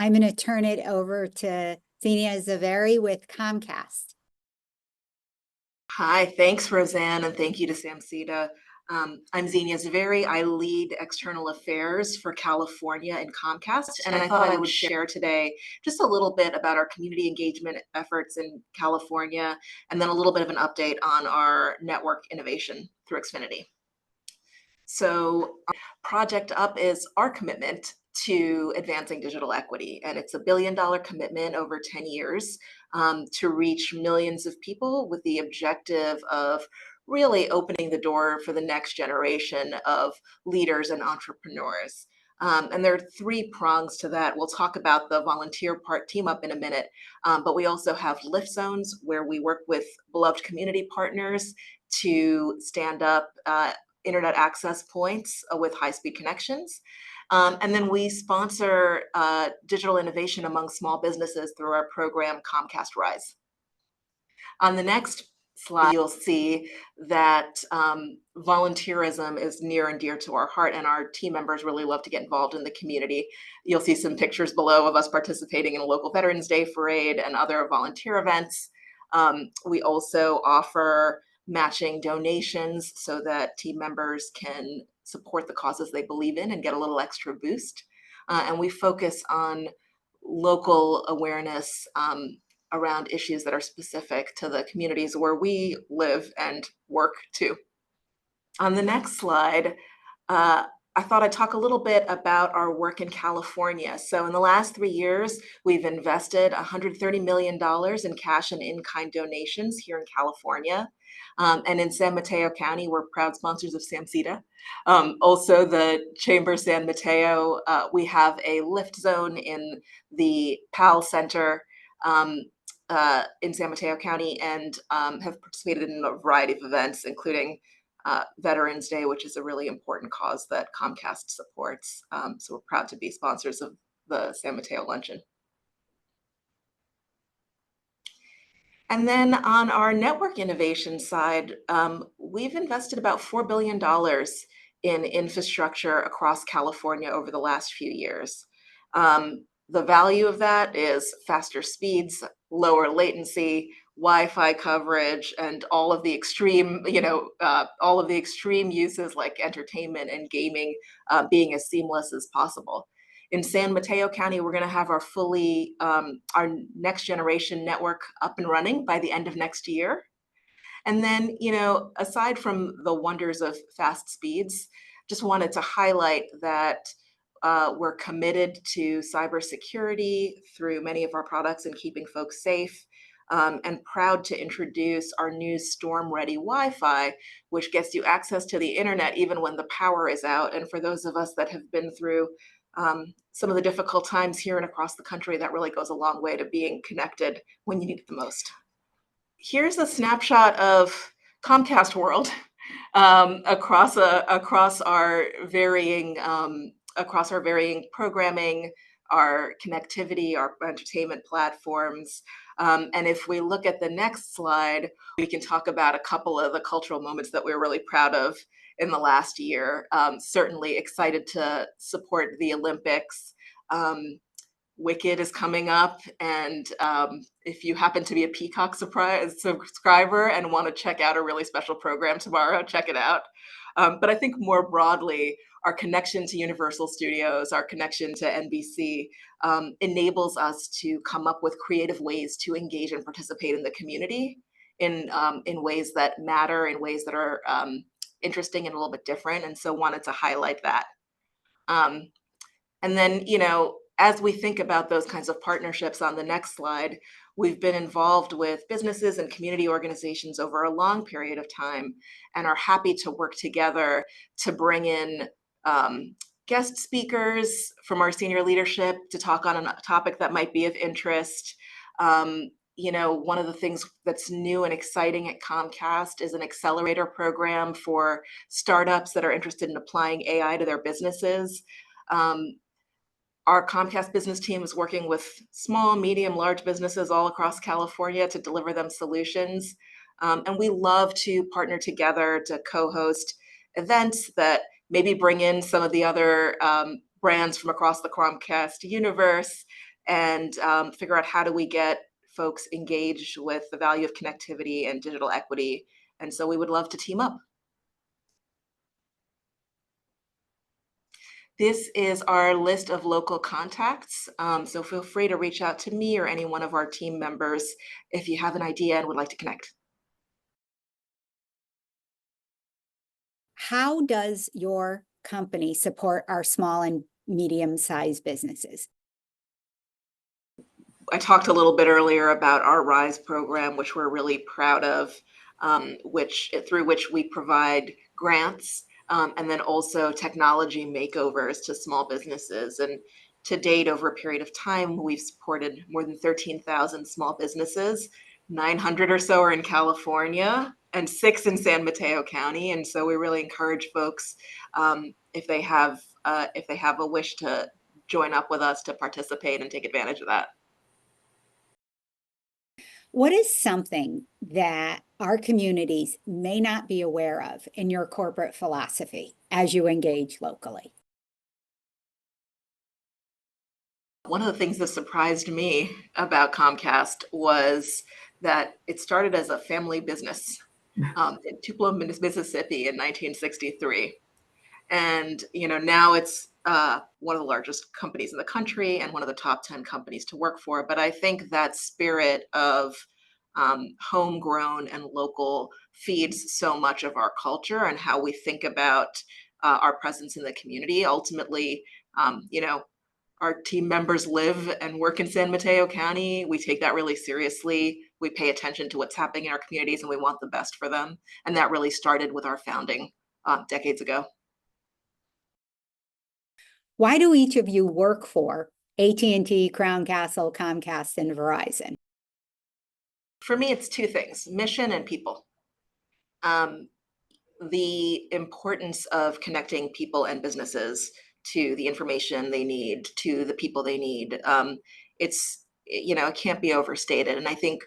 I'm going to turn it over to Zenia Zaveri with Comcast. Hi, thanks, Roseanne, and thank you to SAMCEDA. I'm Zenia Zaveri. I lead external affairs for California and Comcast, and I thought I would share today just a little bit about our community engagement efforts in California, and then a little bit of an update on our network innovation through Xfinity. So, Project Up is our commitment to advancing digital equity, and it's $1 billion commitment over 10 years to reach millions of people with the objective of really opening the door for the next generation of leaders and entrepreneurs. And there are 3 prongs to that. We'll talk about the volunteer part, Team Up, in a minute, but we also have lift zones where we work with beloved community partners to stand up internet access points with high-speed connections. And then we sponsor digital innovation among small businesses through our program, Comcast Rise. On the next slide, you'll see that volunteerism is near and dear to our heart, and our team members really love to get involved in the community. You'll see some pictures below of us participating in a local Veterans Day parade and other volunteer events. We also offer matching donations so that team members can support the causes they believe in and get a little extra boost. And we focus on local awareness around issues that are specific to the communities where we live and work too. On the next slide, I thought I'd talk a little bit about our work in California. So in the last 3 years, we've invested $130 million in cash and in-kind donations here in California. And in San Mateo County, we're proud sponsors of SAMCEDA. Also, the Chamber of San Mateo, we have a lift zone in the PAL Center in San Mateo County, and have participated in a variety of events, including Veterans Day, which is a really important cause that Comcast supports. So we're proud to be sponsors of the San Mateo Luncheon. And then on our network innovation side, we've invested about $4 billion in infrastructure across California over the last few years. The value of that is faster speeds, lower latency, Wi-Fi coverage, and all of the extreme, all of the extreme uses like entertainment and gaming being as seamless as possible. In San Mateo County, we're going to have our next generation network up and running by the end of next year. And then, aside from the wonders of fast speeds, just wanted to highlight that we're committed to cybersecurity through many of our products and keeping folks safe. And proud to introduce our new storm-ready Wi-Fi, which gets you access to the internet even when the power is out. And for those of us that have been through some of the difficult times here and across the country, that really goes a long way to being connected when you need it the most. Here's a snapshot of Comcast world across our varying programming, our connectivity, our entertainment platforms. And if we look at the next slide, we can talk about a couple of the cultural moments that we're really proud of in the last year. Certainly excited to support the Olympics. Wicked is coming up, and if you happen to be a Peacock subscriber and want to check out a really special program tomorrow, check it out. But I think more broadly, our connection to Universal Studios, our connection to NBC enables us to come up with creative ways to engage and participate in the community in ways that matter, in ways that are interesting and a little bit different. And so wanted to highlight that. And then, as we think about those kinds of partnerships on the next slide, we've been involved with businesses and community organizations over a long period of time and are happy to work together to bring in guest speakers from our senior leadership to talk on a topic that might be of interest. One of the things that's new and exciting at Comcast is an accelerator program for startups that are interested in applying AI to their businesses. Our Comcast business team is working with small, medium, large businesses all across California to deliver them solutions. And we love to partner together to co-host events that maybe bring in some of the other brands from across the Comcast universe and figure out how do we get folks engaged with the value of connectivity and digital equity. And so we would love to team up. This is our list of local contacts. So feel free to reach out to me or any one of our team members if you have an idea and would like to connect. How does your company support our small and medium-sized businesses? I talked a little bit earlier about our RISE program, which we're really proud of, through which we provide grants and then also technology makeovers to small businesses. And to date, over a period of time, we've supported more than 13,000 small businesses. 900 or so are in California and 6 in San Mateo County. And so we really encourage folks if they have a wish to join up with us to participate and take advantage of that. What is something that our communities may not be aware of in your corporate philosophy as you engage locally? One of the things that surprised me about Comcast was that it started as a family business in Tupelo, Mississippi in 1963. And now it's one of the largest companies in the country and one of the top 10 companies to work for. But I think that spirit of homegrown and local feeds so much of our culture and how we think about our presence in the community. Ultimately, our team members live and work in San Mateo County. We take that really seriously. We pay attention to what's happening in our communities and we want the best for them. And that really started with our founding decades ago. Why do each of you work for AT&T, Crown Castle, Comcast, and Verizon? For me, it's two things: mission and people. The importance of connecting people and businesses to the information they need, to the people they need. It can't be overstated. And I think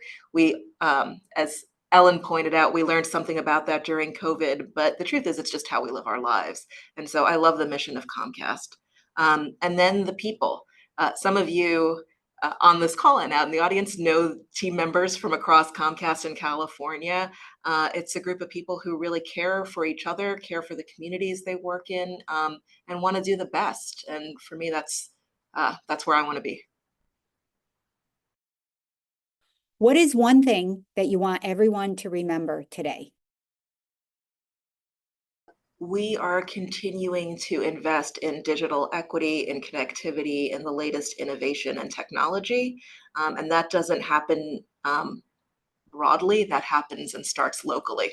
as Ellen pointed out, we learned something about that during COVID, but the truth is it's just how we live our lives. And so I love the mission of Comcast. And then the people. Some of you on this call and out in the audience know team members from across Comcast in California. It's a group of people who really care for each other, care for the communities they work in, and want to do the best. And for me, that's where I want to be. What is one thing that you want everyone to remember today? We are continuing to invest in digital equity, in connectivity, in the latest innovation and technology. And that doesn't happen broadly, that happens and starts locally.